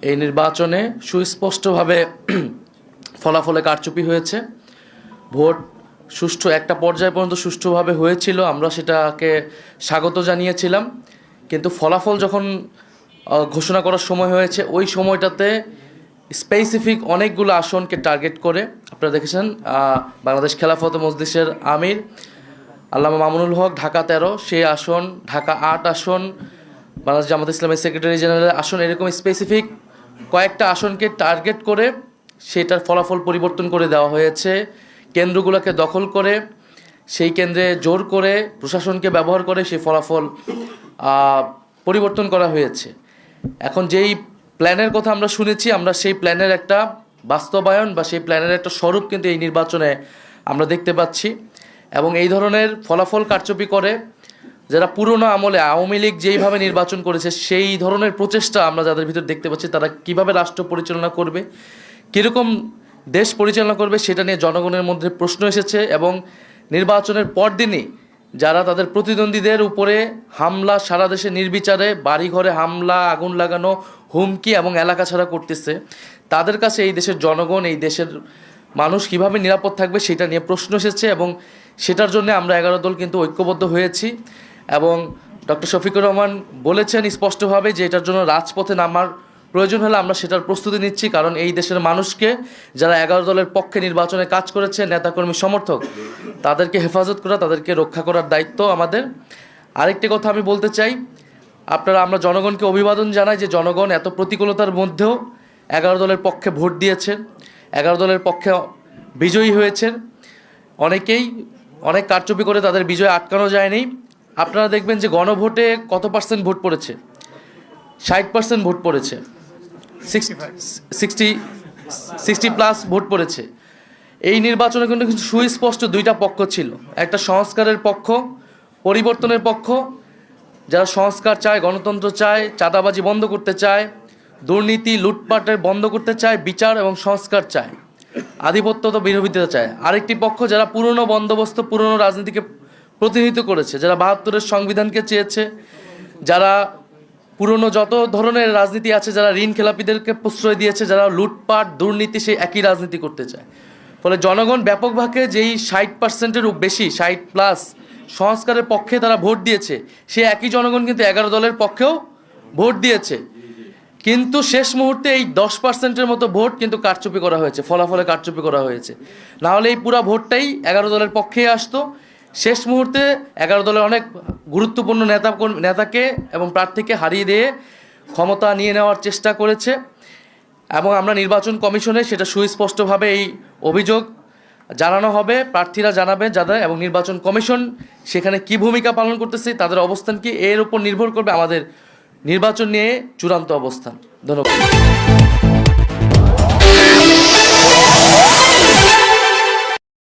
এই নির্বাচনে সুস্পষ্টভাবে ফলাফলে কারচুপি হয়েছে। ভোট সুষ্ঠু একটা পর্যায় পর্যন্ত সুষ্ঠুভাবে হয়েছিল, আমরা সেটাকে স্বাগত জানিয়েছিলাম। কিন্তু ফলাফল যখন ঘোষণা করার সময় হয়েছে, ওই সময়টাতে স্পেসিফিক অনেকগুলো আসনকে টার্গেট করে, আপনারা দেখেছেন বাংলাদেশ খেলাফত মজলিসের আমির আল্লামা মামুনুল হক ঢাকা 13, সেই আসন, ঢাকা 8 আসন, বাংলাদেশ জামাত ইসলামের সেক্রেটারি জেনারেলের আসন, এরকম স্পেসিফিক কয়েকটা আসনকে টার্গেট করে সেটার ফলাফল পরিবর্তন করে দেওয়া হয়েছে। কেন্দ্রগুলোকে দখল করে সেই কেন্দ্রে জোর করে প্রশাসনকে ব্যবহার করে সেই ফলাফল পরিবর্তন করা হয়েছে। এখন যেই প্ল্যানের কথা আমরা শুনেছি, আমরা সেই প্ল্যানের একটা বাস্তবায়ন বা সেই প্ল্যানের একটা স্বরূপ কিন্তু এই নির্বাচনে আমরা দেখতে পাচ্ছি। এবং এই ধরনের ফলাফল কারচুপি করে যারা পুরনো আমলে আওয়ামী লীগ যেইভাবে নির্বাচন করেছে, সেই ধরনের প্রচেষ্টা আমরা যাদের ভিতর দেখতে পাচ্ছি, তারা কিভাবে রাষ্ট্র পরিচালনা করবে, কীরকম দেশ পরিচালনা করবে, সেটা নিয়ে জনগণের মধ্যে প্রশ্ন এসেছে। এবং নির্বাচনের পরদিনই যারা তাদের প্রতিদ্বন্দ্বীদের উপরে হামলা, সারা দেশে নির্বিচারে বাড়িঘরে হামলা, আগুন লাগানো, হুমকি এবং এলাকা ছাড়া করতেছে, তাদের কাছে এই দেশের জনগণ, এই দেশের মানুষ কিভাবে নিরাপদ থাকবে সেটা নিয়ে প্রশ্ন এসেছে। এবং সেটার জন্য আমরা 11 দল কিন্তু ঐক্যবদ্ধ হয়েছি। এবং ডক্টর শফিকুর রহমান বলেছেন স্পষ্টভাবে যে এটার জন্য রাজপথে নামার প্রয়োজন হলে আমরা সেটার প্রস্তুতি নিচ্ছি। কারণ এই দেশের মানুষকে, যারা 11 দলের পক্ষে নির্বাচনে কাজ করেছে, নেতাকর্মী সমর্থক, তাদেরকে হেফাজত করা, তাদেরকে রক্ষা করার দায়িত্ব আমাদের। আরেকটি কথা আমি বলতে চাই, আমরা জনগণকে অভিবাদন জানাই যে জনগণ এত প্রতিকূলতার মধ্যেও 11 দলের পক্ষে ভোট দিয়েছেন, 11 দলের পক্ষে বিজয়ী হয়েছেন। অনেকেই অনেক কারচুপি করে তাদের বিজয় আটকানো যায়নি। আপনারা দেখবেন যে গণভোটে কত পার্সেন্ট ভোট পড়েছে, 60% ভোট পড়েছে, 60+ ভোট পড়েছে। এই নির্বাচনে কিন্তু সুস্পষ্ট দুইটা পক্ষ ছিল, একটা সংস্কারের পক্ষ, পরিবর্তনের পক্ষ, যারা সংস্কার চায়, গণতন্ত্র চায়, চাঁদাবাজি বন্ধ করতে চায়, দুর্নীতি লুটপাটের বন্ধ করতে চায়, বিচার এবং সংস্কার চায়, আধিপত্য তো বিরোধিতা চায়। আরেকটি পক্ষ যারা পুরনো বন্দোবস্ত, পুরনো রাজনীতিকে প্রতিনিধিত্ব করেছে, যারা 72-এর সংবিধানকে চেয়েছে, যারা পুরনো যত ধরনের রাজনীতি আছে, যারা ঋণ খেলাপিদেরকে প্রশ্রয় দিয়েছে, যারা লুটপাট দুর্নীতি, সেই একই রাজনীতি করতে চায়। ফলে জনগণ ব্যাপকভাবে যেই 60%-এরও বেশি, 60+ সংস্কারের পক্ষে তারা ভোট দিয়েছে, সেই একই জনগণ কিন্তু 11 দলের পক্ষেও ভোট দিয়েছে। কিন্তু শেষ মুহূর্তে এই 10%-এর মতো ভোট কিন্তু কারচুপি করা হয়েছে, ফলাফলে কারচুপি করা হয়েছে। নাহলে এই পুরা ভোটটাই 11 দলের পক্ষেই আসতো। শেষ মুহূর্তে 11 দলের অনেক গুরুত্বপূর্ণ নেতাকে এবং প্রার্থীকে হারিয়ে দিয়ে ক্ষমতা নিয়ে নেওয়ার চেষ্টা করেছে। এবং আমরা নির্বাচন কমিশনে সেটা সুস্পষ্টভাবে এই অভিযোগ জানানো হবে, প্রার্থীরা জানাবে যাদের, এবং নির্বাচন কমিশন সেখানে কি ভূমিকা পালন করতেছে, তাদের অবস্থান কি, এর উপর নির্ভর করবে আমাদের নির্বাচন নিয়ে চূড়ান্ত অবস্থান। ধন্যবাদ।